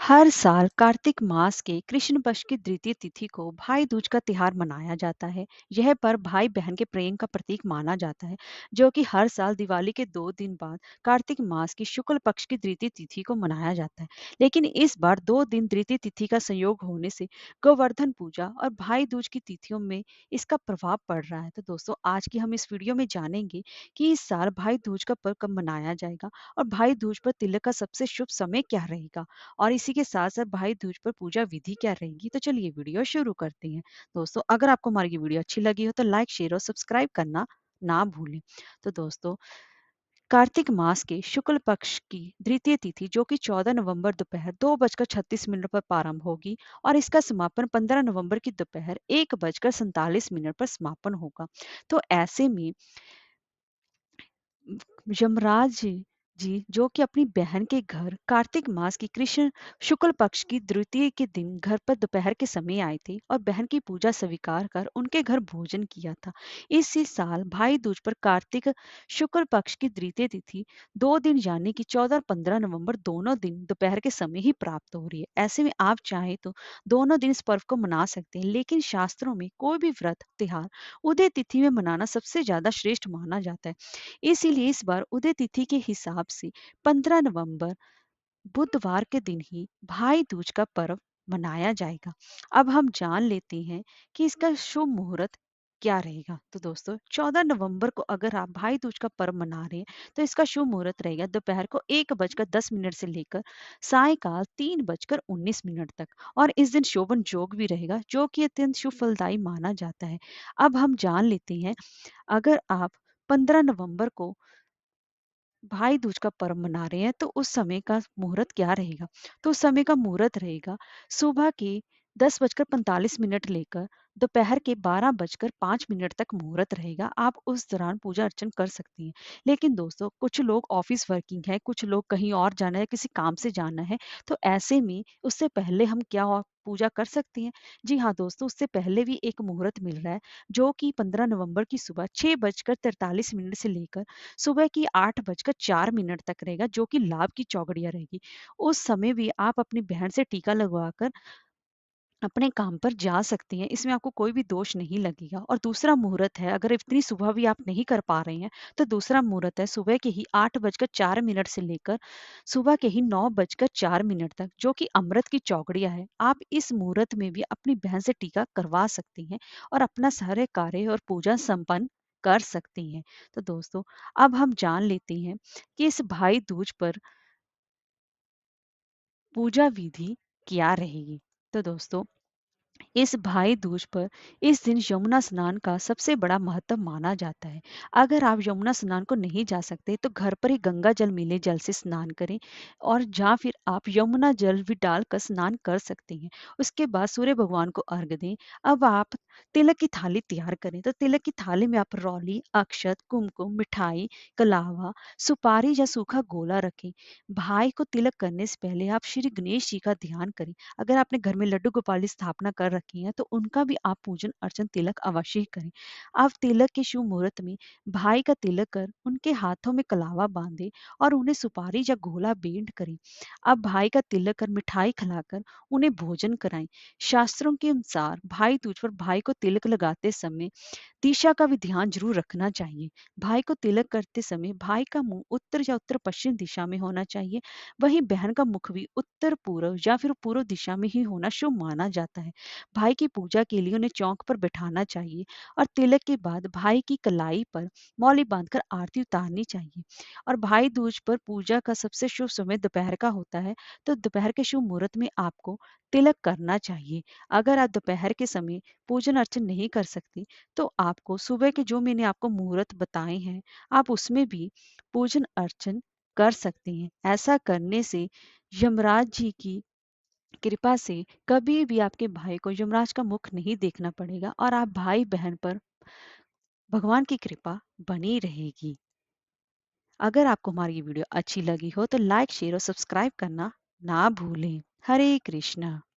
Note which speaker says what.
Speaker 1: हर साल कार्तिक मास के कृष्ण पक्ष की द्वितीय तिथि को भाई दूज का त्योहार मनाया जाता है। यह पर्व भाई बहन के प्रेम का प्रतीक माना जाता है, जो कि हर साल दिवाली के 2 दिन बाद कार्तिक मास की शुक्ल पक्ष की द्वितीय तिथि को मनाया जाता है। लेकिन इस बार 2 दिन द्वितीय तिथि का संयोग होने से गोवर्धन पूजा और भाई दूज की तिथियों में इसका प्रभाव पड़ रहा है। तो दोस्तों, आज की हम इस वीडियो में जानेंगे कि इस साल भाई दूज का पर्व कब मनाया जाएगा और भाई दूज पर तिलक का सबसे शुभ समय क्या रहेगा, और इसी के साथ-साथ भाई दूज पर पूजा विधि क्या रहेगी। तो चलिए वीडियो शुरू करते हैं। दोस्तों, अगर आपको हमारी ये वीडियो अच्छी लगी हो तो लाइक, शेयर और सब्सक्राइब करना ना भूलें। तो दोस्तों, कार्तिक मास के शुक्ल पक्ष की द्वितीय तिथि जो कि 14 नवंबर दोपहर 2:36 पर प्रारंभ होगी और इसका समापन 15 नवंबर की दोपहर 1:47 पर समापन होगा। तो ऐसे में यमराज जी जो कि अपनी बहन के घर कार्तिक मास की कृष्ण शुक्ल पक्ष की द्वितीय के दिन घर पर दोपहर के समय आए थे और बहन की पूजा स्वीकार कर उनके घर भोजन किया था। इसी साल भाई दूज पर कार्तिक शुक्ल पक्ष की द्वितीय तिथि 2 दिन यानी कि 14 और 15 नवंबर दोनों दिन दोपहर के समय ही प्राप्त हो रही है। ऐसे में आप चाहें तो दोनों दिन इस पर्व को मना सकते हैं, लेकिन शास्त्रों में कोई भी व्रत त्योहार उदय तिथि में मनाना सबसे ज्यादा श्रेष्ठ माना जाता है। इसीलिए इस बार उदय तिथि के हिसाब से 15 नवंबर बुधवार के दिन ही भाई दूज का पर्व मनाया जाएगा। अब हम जान लेते हैं कि इसका शुभ मुहूर्त क्या रहेगा। तो दोस्तों, 14 नवंबर को अगर आप भाई दूज का पर्व मना रहे हैं तो इसका शुभ मुहूर्त रहेगा दोपहर को 1:10 से लेकर सायकाल 3:19 तक, और इस दिन शोभन योग भी रहेगा जो कि अत्यंत शुभ फलदायी माना जाता है। अब हम जान लेते हैं, अगर आप 15 नवंबर को भाई दूज का पर्व मना रहे हैं तो उस समय का मुहूर्त क्या रहेगा। तो उस समय का मुहूर्त रहेगा सुबह के 10:45 लेकर दोपहर के 12:05 तक मुहूर्त रहेगा। आप उस दौरान पूजा अर्चन कर सकती हैं। लेकिन दोस्तों, कुछ लोग ऑफिस वर्किंग है, कुछ लोग कहीं और जाना है, किसी काम से जाना है, तो ऐसे में उससे पहले हम क्या पूजा कर सकती हैं। जी हाँ दोस्तों, उससे पहले भी एक मुहूर्त मिल रहा है जो कि 15 नवंबर की सुबह 6:43 से लेकर सुबह की 8:04 तक रहेगा, जो कि लाभ की चौगड़िया रहेगी। उस समय भी आप अपनी बहन से टीका लगवाकर अपने काम पर जा सकती हैं, इसमें आपको कोई भी दोष नहीं लगेगा। और दूसरा मुहूर्त है, अगर इतनी सुबह भी आप नहीं कर पा रहे हैं, तो दूसरा मुहूर्त है सुबह के ही 8:04 से लेकर सुबह के ही 9:04 तक, जो कि अमृत की चौकड़िया है। आप इस मुहूर्त में भी अपनी बहन से टीका करवा सकती हैं और अपना सारे कार्य और पूजा संपन्न कर सकती हैं। तो दोस्तों, अब हम जान लेते हैं कि इस भाई दूज पर पूजा विधि क्या रहेगी। तो दोस्तों, इस भाई दूज पर इस दिन यमुना स्नान का सबसे बड़ा महत्व माना जाता है। अगर आप यमुना स्नान को नहीं जा सकते तो घर पर ही गंगा जल मिले जल से स्नान करें, और या फिर आप यमुना जल भी डालकर स्नान कर सकते हैं। उसके बाद सूर्य भगवान को अर्घ दें। अब आप तिलक की थाली तैयार करें। तो तिलक की थाली में आप रौली, अक्षत, कुमकुम, मिठाई, कलावा, सुपारी या सूखा गोला रखें। भाई को तिलक करने से पहले आप श्री गणेश जी का ध्यान करें। अगर आपने घर में लड्डू गोपाल की स्थापना कर रखी है तो उनका भी आप पूजन अर्चन तिलक अवश्य ही करें। आप तिलक के शुभ मुहूर्त में भाई का तिलक कर उनके हाथों में कलावा बांधे और उन्हें सुपारी या गोला भेंट करें। अब भाई का तिलक कर मिठाई खिलाकर उन्हें भोजन कराएं। शास्त्रों के अनुसार भाई दूज पर भाई को तिलक लगाते समय दिशा का भी ध्यान जरूर रखना चाहिए। भाई को तिलक करते समय भाई का मुंह उत्तर या उत्तर पश्चिम दिशा में होना चाहिए। वहीं बहन का मुख भी उत्तर पूर्व या फिर पूर्व दिशा में ही होना शुभ माना जाता है। भाई की पूजा के लिए उन्हें चौक पर बैठाना चाहिए और तिलक के बाद भाई की कलाई पर मौली बांधकर आरती उतारनी चाहिए। और भाई दूज पर पूजा का सबसे शुभ समय दोपहर का होता है, तो दोपहर के शुभ मुहूर्त में आपको तिलक करना चाहिए। अगर आप दोपहर के समय पूजन अर्चन नहीं कर सकती तो आपको सुबह के जो मैंने आपको मुहूर्त बताए हैं, आप उसमें भी पूजन अर्चन कर सकते हैं। ऐसा करने से यमराज जी की कृपा से कभी भी आपके भाई को यमराज का मुख नहीं देखना पड़ेगा और आप भाई बहन पर भगवान की कृपा बनी रहेगी। अगर आपको हमारी ये वीडियो अच्छी लगी हो तो लाइक, शेयर और सब्सक्राइब करना ना भूलें। हरे कृष्णा।